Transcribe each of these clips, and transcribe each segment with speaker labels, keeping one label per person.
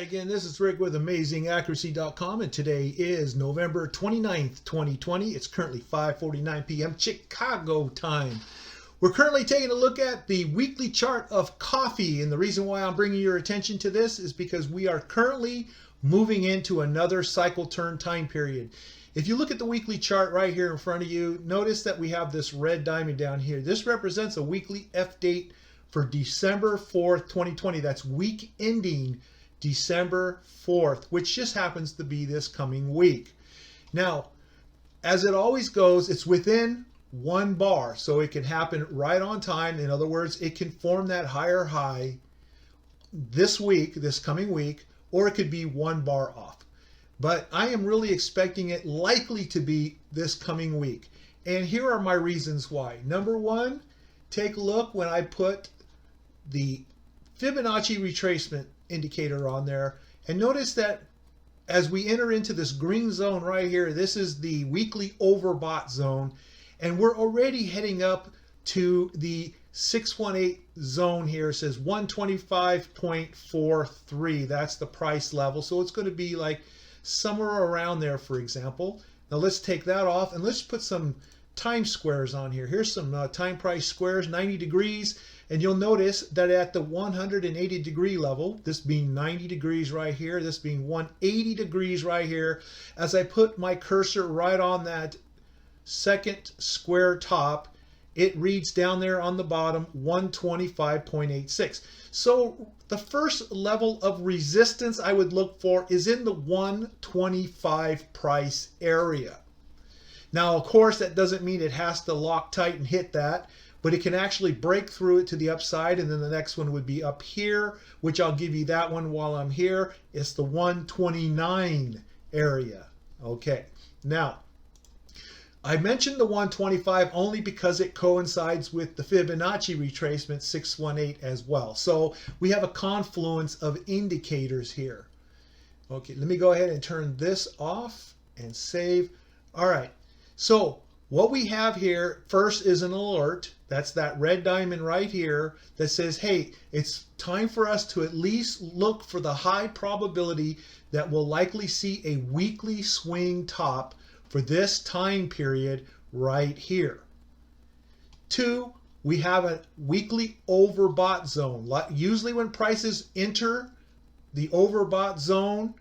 Speaker 1: again, this is Rick with AmazingAccuracy.com, and today is November 29th, 2020. It's currently 5:49 p.m. Chicago time. We're currently taking a look at the weekly chart of coffee, and the reason why I'm bringing your attention to this is because we are currently moving into another cycle turn time period. If you look at the weekly chart right here in front of you, notice that we have this red diamond down here. This represents a weekly F date for December 4th, 2020. That's week ending December 4th, which just happens to be this coming week. Now, as it always goes, it's within one bar, so it can happen right on time. In other words, it can form that higher high this week, this coming week, or it could be one bar off. But I am really expecting it likely to be this coming week. And here are my reasons why. Number one, take a look when I put the Fibonacci retracement indicator on there, and notice that as we enter into this green zone right here, this is the weekly overbought zone, and we're already heading up to the 618 zone here. It says 125.43. That's the price level, so it's going to be like somewhere around there, for example. Now let's take that off and let's put some time squares on here. Here's some time price squares, 90 degrees. And you'll notice that at the 180 degree level, this being 90 degrees right here, this being 180 degrees right here, as I put my cursor right on that second square top, it reads down there on the bottom 125.86. So the first level of resistance I would look for is in the 125 price area. Now, of course, that doesn't mean it has to lock tight and hit that, but it can actually break through it to the upside, and then the next one would be up here, which I'll give you that one while I'm here. It's the 129 area. Okay, now I mentioned the 125 only because it coincides with the Fibonacci retracement 618 as well. So we have a confluence of indicators here. Okay, let me go ahead and turn this off and save. All right, so what we have here first is an alert. That's that red diamond right here that says, hey, it's time for us to at least look for the high probability that we'll likely see a weekly swing top for this time period right here. Two, we have a weekly overbought zone. Usually when prices enter the overbought zone,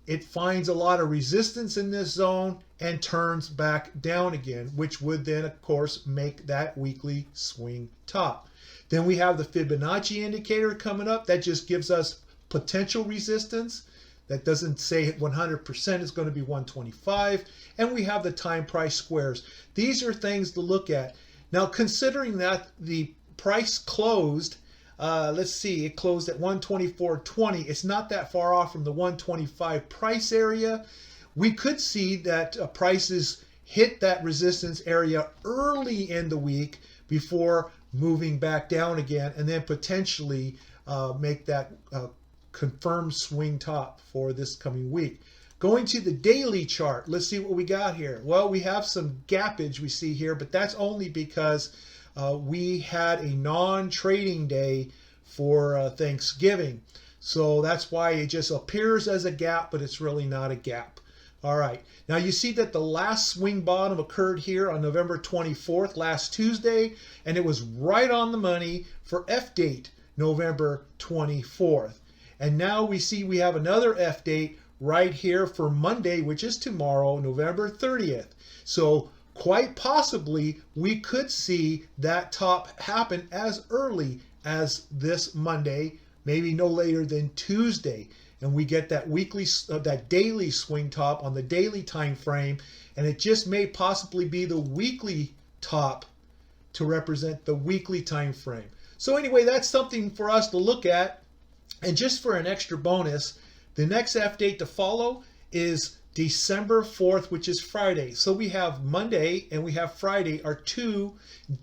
Speaker 1: it finds a lot of resistance in this zone and turns back down again, which would then, of course, make that weekly swing top. Then we have the Fibonacci indicator coming up. That just gives us potential resistance. That doesn't say 100% is going to be 125. And we have the time price squares. These are things to look at. Now, considering that the price closed, let's see, it closed at 124.20. It's not that far off from the 125 price area. We could see that prices hit that resistance area early in the week before moving back down again, and then potentially make that confirmed swing top for this coming week. Going to the daily chart, let's see what we got here. Well, we have some gappage we see here, but that's only because we had a non-trading day for Thanksgiving. So that's why it just appears as a gap, but it's really not a gap. All right, now you see that the last swing bottom occurred here on November 24th, last Tuesday, and it was right on the money for F date, November 24th. And now we see we have another F date right here for Monday, which is tomorrow, November 30th. So quite possibly we could see that top happen as early as this Monday, maybe no later than Tuesday. And we get that weekly, that daily swing top on the daily time frame, and it just may possibly be the weekly top to represent the weekly time frame. So anyway, that's something for us to look at. And just for an extra bonus, the next F date to follow is December 4th, which is Friday. So we have Monday and we have Friday are two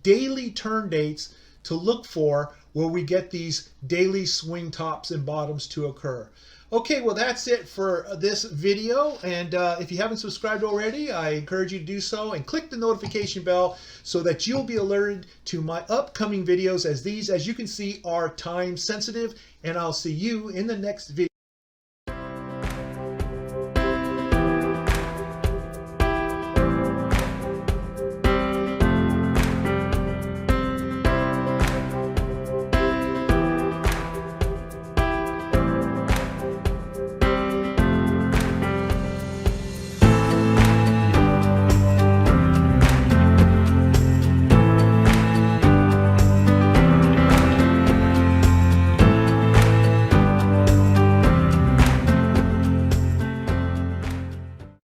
Speaker 1: daily turn dates to look for where we get these daily swing tops and bottoms to occur. Okay, well, that's it for this video. And if you haven't subscribed already, I encourage you to do so and click the notification bell so that you'll be alerted to my upcoming videos, as these, as you can see, are time sensitive. And I'll see you in the next video.